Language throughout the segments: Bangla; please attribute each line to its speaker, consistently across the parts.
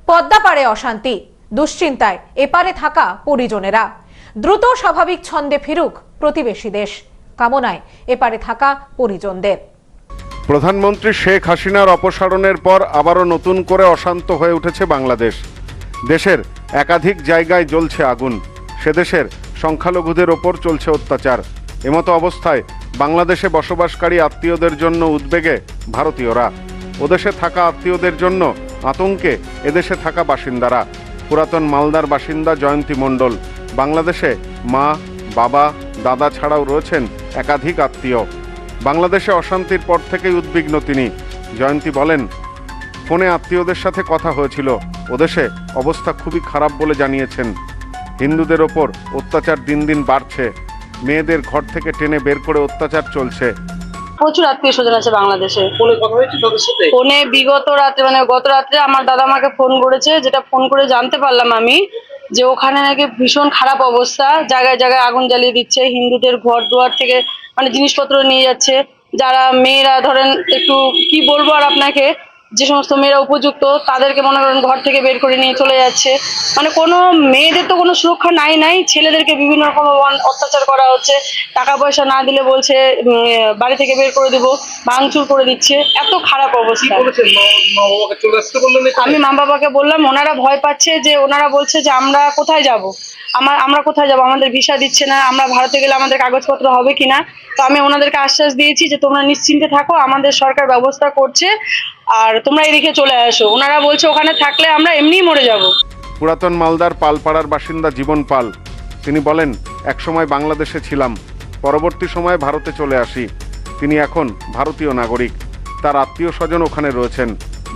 Speaker 1: পদ্মাপাড়ে অশান্তি, দুশ্চিন্তায় এপারে থাকা পরিজনেরা। দ্রুত স্বাভাবিক ছন্দে ফিরুক প্রতিবেশী দেশ কামনায় এপারে থাকা পরিজনদের।
Speaker 2: প্রধানমন্ত্রী শেখ হাসিনার অপসারণের পর আবারও নতুন করে অশান্ত হয়ে উঠেছে বাংলাদেশ। দেশের একাধিক জায়গায় জ্বলছে আগুন, সে দেশের সংখ্যালঘুদের ওপর চলছে অত্যাচার। এমতো অবস্থায় বাংলাদেশে বসবাসকারী আত্মীয়দের জন্য উদ্বেগে ভারতীয়রা, ওদেশে থাকা আত্মীয়দের জন্য আতঙ্কে এদেশে থাকা বাসিন্দারা। পুরাতন মালদার বাসিন্দা জয়ন্তী মণ্ডল বাংলাদেশে মা, বাবা, দাদা ছাড়াও রয়েছেন একাধিক আত্মীয়। বাংলাদেশে অশান্তির পর থেকেই উদ্বিগ্ন তিনি। জয়ন্তী বলেন, ফোনে আত্মীয়দের সাথে কথা হয়েছিল, ওদেশে অবস্থা খুবই খারাপ বলে জানিয়েছেন। হিন্দুদের ওপর অত্যাচার দিন দিন বাড়ছে, মেয়েদের ঘর থেকে টেনে বের করে অত্যাচার চলছে।
Speaker 3: প্রচুর আত্মীয় স্বজন আছে বাংলাদেশে। ফোনে বিগত রাত্রে গত রাত্রে আমার দাদা আমাকে ফোন করেছে, যেটা ফোন করে জানতে পারলাম আমি যে ওখানে নাকি ভীষণ খারাপ অবস্থা, জায়গায় জায়গায় আগুন জ্বালিয়ে দিচ্ছে, হিন্দুদের ঘর দুয়ার থেকে জিনিসপত্র নিয়ে যাচ্ছে। যারা মেয়েরা ধরেন একটু কি বলবো আর আপনাকে, যে সমস্ত মেয়েরা উপযুক্ত তাদেরকে মনে করেন ঘর থেকে বের করে নিয়ে চলে যাচ্ছে। কোনো মেয়েদের তো কোনো সুরক্ষা নাই, ছেলেদেরকে বিভিন্ন রকম অত্যাচার করা হচ্ছে। টাকা পয়সা না দিলে বলছে বাড়ি থেকে বের করে দিব, ভাঙচুর করে দিচ্ছে। এত খারাপ অবস্থা। আমি মা বাবাকে বললাম, ওনারা ভয় পাচ্ছে, যে ওনারা বলছে যে আমরা কোথায় যাব, আমরা কোথায় যাব, আমাদের ভিসা দিচ্ছে না, আমরা ভারতে গেলে আমাদের কাগজপত্র হবে কিনা। তো আমি ওনাদেরকে আশ্বাস দিয়েছি যে তোমরা নিশ্চিন্তে থাকো, আমাদের সরকার ব্যবস্থা করছে, আর তোমরা এদিকে চলে আসো। ওনারা বলছে ওখানে থাকলে আমরা এমনিই মরে যাব।
Speaker 2: পুরাতন মালদার পালপাড়ার বাসিন্দা জীবন পাল তিনি বলেন, একসময় বাংলাদেশে ছিলাম, পরবর্তী সময়ে ভারতে চলে আসি। তিনি এখন ভারতীয় নাগরিক, তার আত্মীয় স্বজন ওখানে রয়েছেন।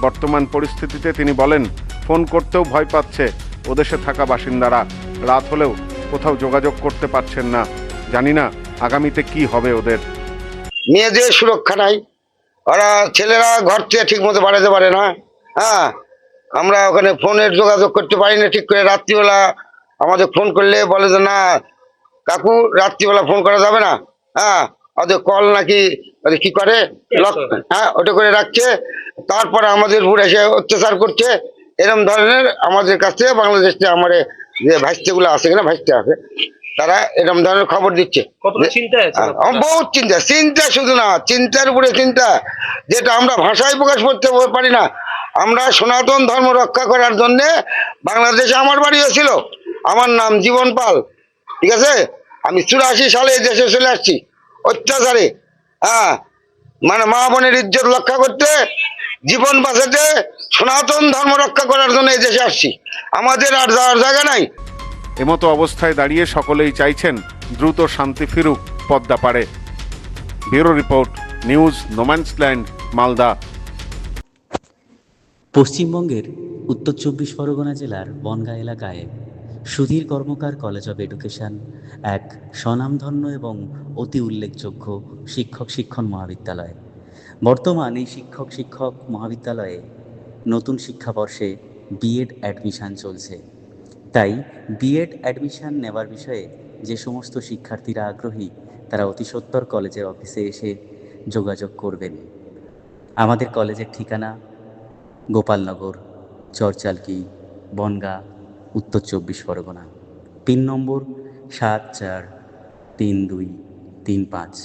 Speaker 2: বর্তমান পরিস্থিতিতে তিনি বলেন, ফোন করতেও ভয় পাচ্ছে ওদেশে থাকা বাসিন্দারা। রাত হলেও কোথাও যোগাযোগ করতে পারছেন না। জানি না আগামীতে কি হবে ওদের।
Speaker 4: মেয়েদের সুরক্ষা নাই, ওরা ছেলেরা ঘর থেকে ঠিক মতো বাড়াতে পারে না। আমরা ওখানে ফোনের যোগাযোগ করতে পারি না ঠিক করে। রাত্রিবেলা আমাদের ফোন করলে বলে যে না কাকু, রাত্রিবেলা ফোন করা যাবে না। ওদের কল নাকি ওদের কি করে লক, ওটা করে রাখছে। তারপরে আমাদের উপর এসে অত্যাচার করছে। এরকম ধরনের আমাদের কাছ থেকে বাংলাদেশ থেকে আমার যে ভাইস্তেগুলো আছে কিনা, ভাইস্তে আছে, তারা এরকম ধরনের খবর দিচ্ছে। বহুত চিন্তা, শুধু না চিন্তার উপরে চিন্তা, যেটা আমরা ভাষায় প্রকাশ করতে পারি না। আমরা সনাতন ধর্ম রক্ষা করার জন্য বাংলাদেশে আমার বাড়ি হয়েছিল। আমার নাম জীবন পাল, ঠিক আছে। আমি 84 সালে দেশে চলে আসছি অত্যাচারে। মা বোনের ইজ্জত রক্ষা করতে, জীবন বাঁচাতে, সনাতন ধর্ম রক্ষা করার জন্য এই দেশে আসছি। আমাদের আর যাওয়ার জায়গা নাই।
Speaker 2: এমতো অবস্থায় দাঁড়িয়ে সকলেই চাইছেন দ্রুত শান্তি ফিরুক পদ্মাপাড়ে। Bureau report, news no man's land, Malda.
Speaker 5: পশ্চিমবঙ্গের উত্তর 24 পরগনা জেলার বনগাঁ এলাকায় Sudhir Karmakar college of education এক স্বনামধন্য এবং অতি উল্লেখযোগ্য শিক্ষণ মহাবিদ্যালয়। বর্তমান এই শিক্ষক মহাবিদ্যালয়ে নতুন শিক্ষাবর্ষে বিএড অ্যাডমিশান চলছে। তাই বিএড অ্যাডমিশান নেওয়ার বিষয়ে যে সমস্ত শিক্ষার্থীরা আগ্রহী, তারা অতি সত্বর কলেজের অফিসে এসে যোগাযোগ করবেন। আমাদের কলেজের ঠিকানা গোপালনগর, চরচালকি, বনগাঁ, উত্তর 24 পরগনা। পিন নম্বর 743235।